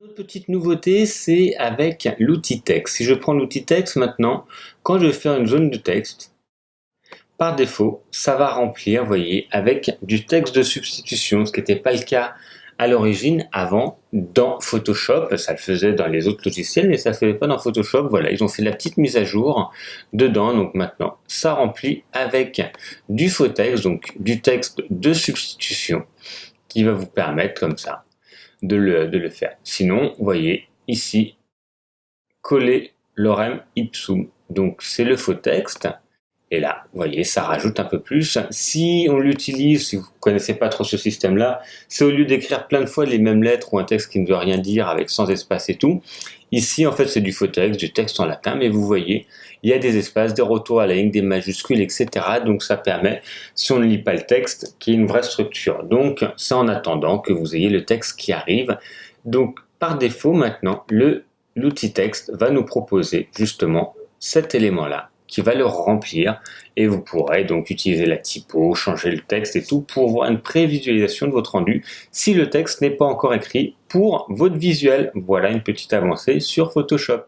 Une petite nouveauté, c'est avec l'outil texte. Si je prends l'outil texte maintenant, quand je vais faire une zone de texte, par défaut, ça va remplir, vous voyez, avec du texte de substitution, ce qui n'était pas le cas à l'origine avant dans Photoshop. Ça le faisait dans les autres logiciels, mais ça ne le faisait pas dans Photoshop. Voilà, ils ont fait la petite mise à jour dedans. Donc maintenant, ça remplit avec du faux texte, donc du texte de substitution, qui va vous permettre comme ça de le faire. Sinon, vous voyez ici, coller lorem ipsum. Donc c'est le faux texte. Et là, vous voyez, ça rajoute un peu plus. Si on l'utilise, si vous ne connaissez pas trop ce système-là, c'est au lieu d'écrire plein de fois les mêmes lettres ou un texte qui ne veut rien dire avec sans espace et tout. Ici, en fait, c'est du faux texte, du texte en latin, mais vous voyez, il y a des espaces, des retours à la ligne, des majuscules, etc. Donc ça permet, si on ne lit pas le texte, qu'il y ait une vraie structure. Donc c'est en attendant que vous ayez le texte qui arrive. Donc par défaut, maintenant, l'outil texte va nous proposer justement cet élément-là qui va le remplir et vous pourrez donc utiliser la typo, changer le texte et tout pour voir une prévisualisation de votre rendu si le texte n'est pas encore écrit pour votre visuel. Voilà une petite avancée sur Photoshop.